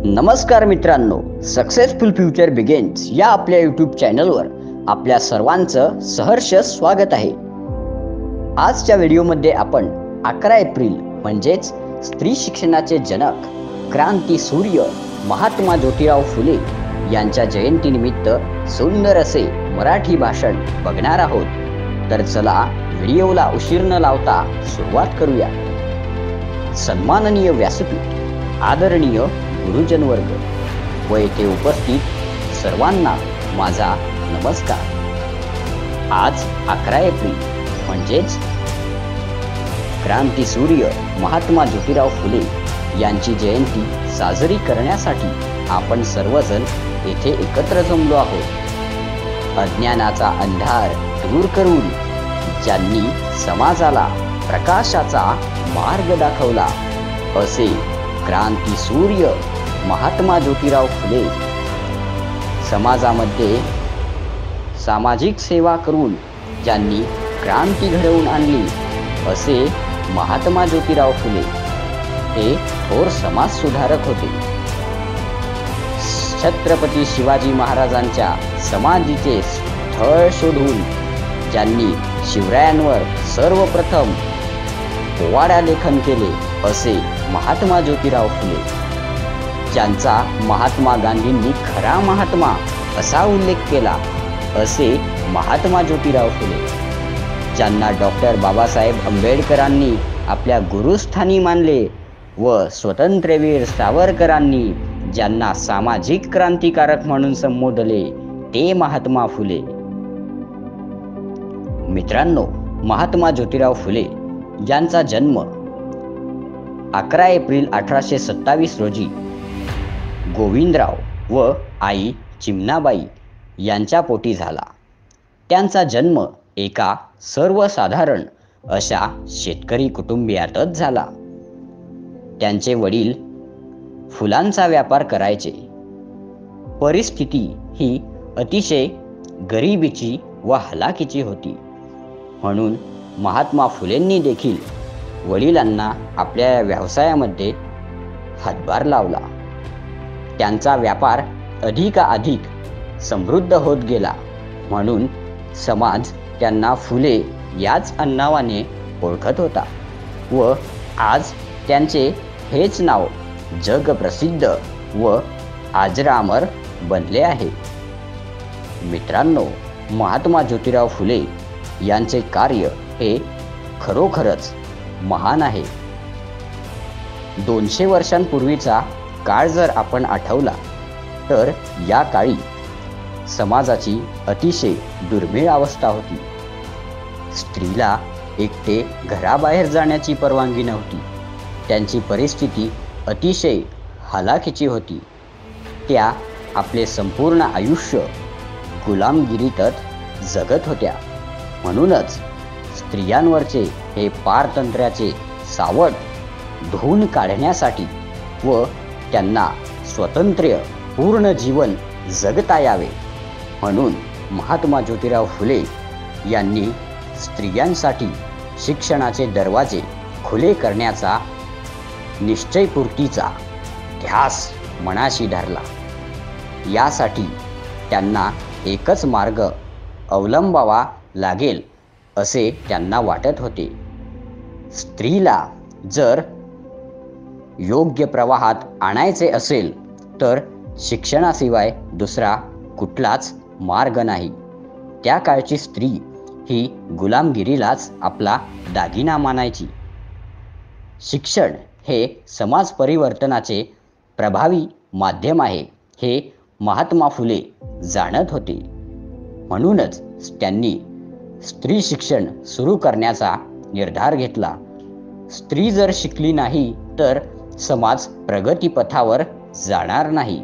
नमस्कार मित्रांनो, successful future begins या आपल्या यूट्यूब चॅनलवर आपल्या सर्वांचं सहर्ष स्वागत आहे. आजच्या व्हिडिओमध्ये आपण 11 एप्रिल म्हणजेच स्त्री शिक्षणाचे जनक क्रांती सूर्य महात्मा ज्योतिराव फुले यांच्या जयंतीनिमित्त सुंदर असे मराठी भाषण बघणार आहोत. तर चला व्हिडिओला उशीर न लावता सुरुवात करूया. सन्माननीय व्यासपीठ, आदरणीय गुरुजन वर्ग व येथे उपस्थित सर्वांना माझा नमस्कार. आज 11 एप्रिल म्हणजेच क्रांती सूर्य महात्मा ज्योतिराव फुले यांची जयंती साजरी करण्यासाठी आपण सर्वजण येथे एकत्र जमलो आहोत. अज्ञानाचा अंधार दूर करून ज्यांनी समाजाला प्रकाशाचा मार्ग दाखवला असे क्रांती सूर्य महात्मा ज्योतिराव फुले. समाजामध्ये सामाजिक सेवा करून ज्यांनी क्रांती घडवून आणली असे महात्मा ज्योतिराव फुले हे थोर समाज सुधारक होते. छत्रपती शिवाजी महाराजांच्या समाधीचे स्थळ शोधून ज्यांनी शिवरायांवर सर्वप्रथम पोवाडा लेखन केले असे महात्मा ज्योतिराव फुले. ज्यांचा महात्मा गांधींनी खरा महात्मा असा उल्लेख केला असे महात्मा ज्योतिराव फुले. ज्यांना डॉक्टर बाबासाहेब आंबेडकरांनी आपल्या गुरुस्थानी मानले व स्वतंत्रवीर सावरकरांनी ज्यांना सामाजिक क्रांतिकारक म्हणून संबोधले ते महात्मा फुले. मित्रांनो, महात्मा ज्योतिराव फुले यांचा जन्म 11 एप्रिल 1827 रोजी गोविंदराव व आई चिमणाबाई यांच्या पोटी झाला. त्यांचा जन्म एका सर्वसाधारण अशा शेतकरी कुटुंबियातच झाला. त्यांचे वडील फुलांचा व्यापार करायचे. परिस्थिती ही अतिशय गरिबीची व हलाखीची होती. म्हणून महात्मा फुलेंनी देखील वडिलांना आपल्या व्यवसायामध्ये हातभार लावला. त्यांचा व्यापार अधिकाधिक समृद्ध होत गेला. म्हणून समाज त्यांना फुले याच नावाने ओळखत होता व आज त्यांचे हेच नाव जगप्रसिद्ध व अजरामर बनले आहे. मित्रांनो, महात्मा ज्योतिराव फुले यांचे कार्य हे खरोखरच महान आहे. 200 वर्षांपूर्वीचा काळ जर आपण आठवला तर या काळी समाजाची अतिशय दुर्मिळ अवस्था होती. स्त्रीला एकटे घराबाहेर जाण्याची परवानगी नव्हती. त्यांची परिस्थिती अतिशय हलाखीची होती. त्या आपले संपूर्ण आयुष्य गुलामगिरीतच जगत होत्या. म्हणूनच स्त्रियांवरचे हे पारतंत्र्याचे सावट धुवून काढण्यासाठी व त्यांना स्वतंत्र पूर्ण जीवन जगता यावे म्हणून महात्मा ज्योतिराव फुले यांनी स्त्रियांसाठी शिक्षणाचे दरवाजे खुले करण्याचा निश्चयपूर्तीचा ध्यास मनाशी धरला. यासाठी त्यांना एकच मार्ग अवलंबावा लागेल असे त्यांना वाटत होते. स्त्रीला जर योग्य प्रवाहात आणायचे असेल तर शिक्षणाशिवाय दुसरा कुठलाच मार्ग नाही. त्या काळची स्त्री ही गुलामगिरीलाच आपला दागिना मानायची. शिक्षण हे समाज परिवर्तनाचे प्रभावी माध्यम आहे हे महात्मा फुले जाणत होते. म्हणूनच त्यांनी स्त्री शिक्षण सुरू करण्याचा निर्धार घेतला. स्त्री जर शिकली नाही तर समाज प्रगतीपथावर जाणार नाही.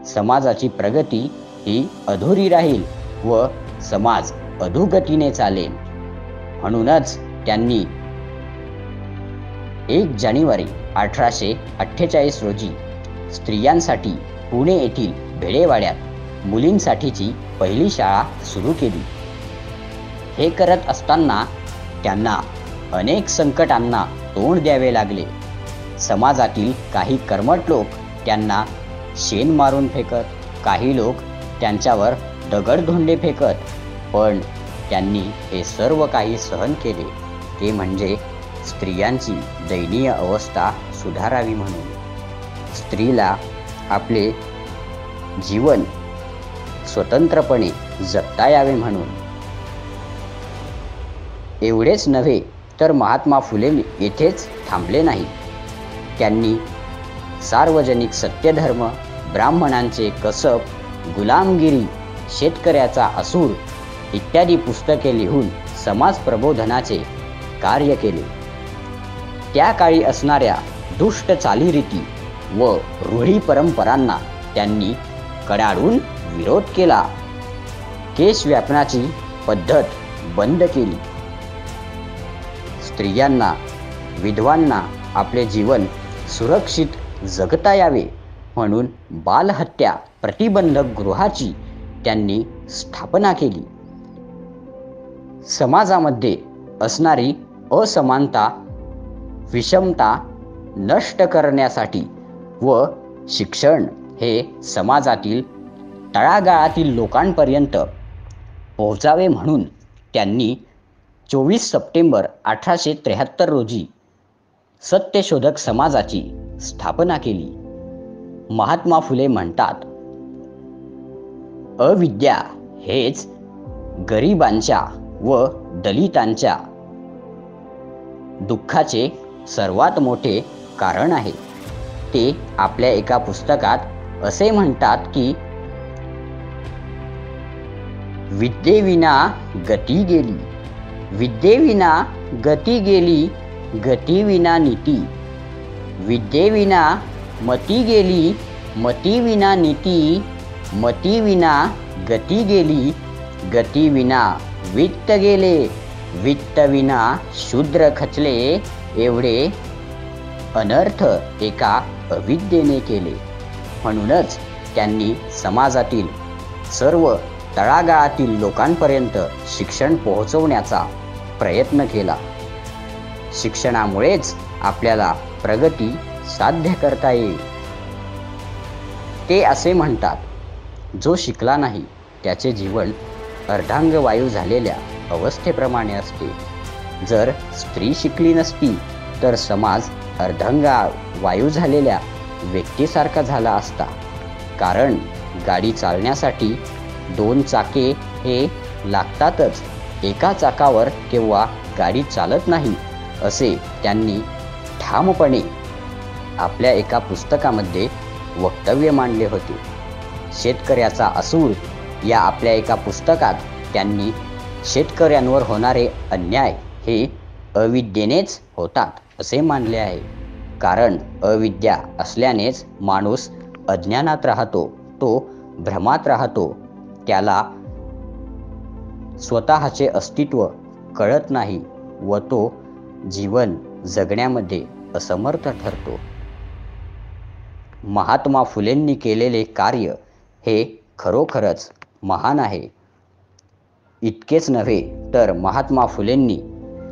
समाजाची प्रगती ही अधुरी राहील व समाज अधोगतीने चालेल. म्हणूनच त्यांनी 1 जानेवारी 1848 रोजी स्त्रियांसाठी पुणे येथील भेडेवाड्यात मुलींसाठीची पहिली शाळा सुरू केली. हे करत असताना त्यांना अनेक संकटांना तोंड द्यावे लागले. समाजातील काही कर्मठ लोक त्यांना शेण मारून फेकत, काही लोक त्यांच्यावर दगडधोंडे फेकत, पण त्यांनी हे सर्व काही सहन केले, ते म्हणजे स्त्रियांची दयनीय अवस्था सुधारावी म्हणून, स्त्रीला आपले जीवन स्वतंत्रपणे जगता यावे म्हणून. एवढेच नव्हे तर महात्मा फुले येथेच थांबले नाही. त्यांनी सार्वजनिक सत्यधर्म, ब्राह्मणांचे कसब, गुलामगिरी, शेतकऱ्याचा असूर इत्यादी पुस्तके लिहून समाज प्रबोधनाचे कार्य केले. त्या काळी असणाऱ्या दुष्ट चालीरीती व रूढी परंपरांना त्यांनी कडाडून विरोध केला. केश व्यापनाची पद्धत बंद केली. स्त्रियांना, विधवांना आपले जीवन सुरक्षित जगता यावे म्हणून बालहत्या प्रतिबंधक गृहाची त्यांनी स्थापना केली. समाजामध्ये असणारी असमानता, विषमता नष्ट करण्यासाठी व शिक्षण हे समाजातील तळागाळातील लोकांपर्यंत पोहोचावे म्हणून त्यांनी 24 सप्टेंबर 1873 रोजी सत्यशोधक समाजाची स्थापना केली. महात्मा फुले म्हणतात, अविद्या हेच गरिबांच्या व दलितांच्या दुःखाचे सर्वात मोठे कारण आहे. ते आपल्या एका पुस्तकात असे म्हणतात की विद्येविना गती गेली, विद्येविना गती गेली, गतीविना नीती, विद्येविना मती गेली, मतीविना नीती, मतीविना गती गेली, गतीविना वित्त गेले, वित्तविना शूद्र खचले, एवढे अनर्थ एका अविद्येने केले. म्हणूनच त्यांनी समाजातील सर्व तळागाळातील लोकांपर्यंत शिक्षण पोहोचवण्याचा प्रयत्न केला. शिक्षणामुळेच आपल्याला प्रगती साध्य करता येईल. ते असे म्हणतात, जो शिकला नाही त्याचे जीवन अर्धांगवायू झालेल्या अवस्थेप्रमाणे असते. जर स्त्री शिकली नसती तर समाज अर्धांगवायू झालेल्या व्यक्तीसारखा झाला असता. कारण गाडी चालण्यासाठी 2 चाके हे लागतातच. एका चाकावर केव्हा गाडी चालत नाही असे त्यांनी ठामपणे आपल्या एका पुस्तकामध्ये वक्तव्य मांडले होते. शेतकऱ्याचा असूर या आपल्या एका पुस्तकात त्यांनी शेतकऱ्यांवर होणारे अन्याय हे अविद्येनेच होतात असे मानले आहे. कारण अविद्या असल्यानेच माणूस अज्ञानात राहतो, तो भ्रमात राहतो, त्याला स्वतःचे अस्तित्व कळत नाही व तो जीवन जगण्यामध्ये असमर्थ ठरतो. महात्मा फुलेंनी केलेले कार्य हे खरोखरच महान आहे. इतकेच नव्हे तर महात्मा फुलेंनी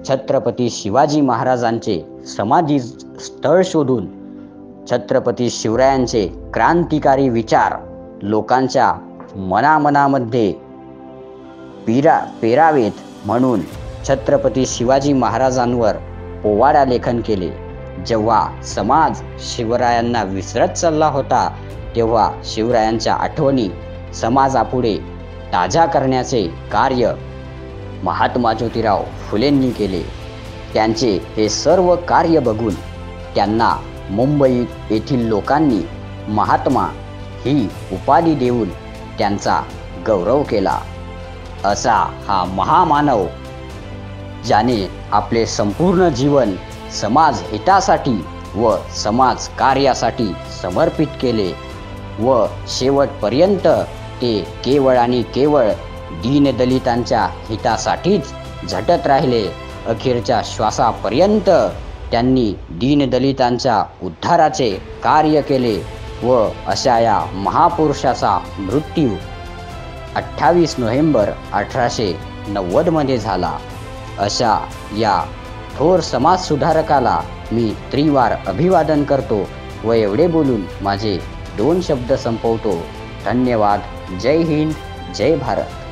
छत्रपती शिवाजी महाराजांचे समाधी स्थळ शोधून छत्रपती शिवरायांचे क्रांतिकारी विचार लोकांच्या मनामनामध्ये पेरावेत म्हणून छत्रपती शिवाजी महाराजांवर पोवाडा लेखन केले. जेव्हा समाज शिवरायांना विसरत चालला होता तेव्हा शिवरायांच्या आठवणी समाजापुढे ताज्या करण्याचे कार्य महात्मा ज्योतिराव फुलेंनी केले. त्यांचे हे सर्व कार्य बघून त्यांना मुंबई येथील लोकांनी महात्मा ही उपाधी देऊन त्यांचा गौरव केला. असा हा महामानव ज्याने आपले संपूर्ण जीवन समाज हितासाठी व समाज कार्यासाठी समर्पित केले व शेवटपर्यंत ते केवळ आणि केवळ दीनदलितांच्या हितासाठीच झटत राहिले. अखेरच्या श्वासापर्यंत त्यांनी दीनदलितांच्या उद्धाराचे कार्य केले व अशा या महापुरुषाचा मृत्यू 28 नोव्हेंबर 1890 मध्ये झाला. अशा या थोर समाजसुधारकाला मी त्रिवार अभिवादन करतो व एवढे बोलून माझे 2 शब्द संपवतो. धन्यवाद. जय हिंद, जय भारत.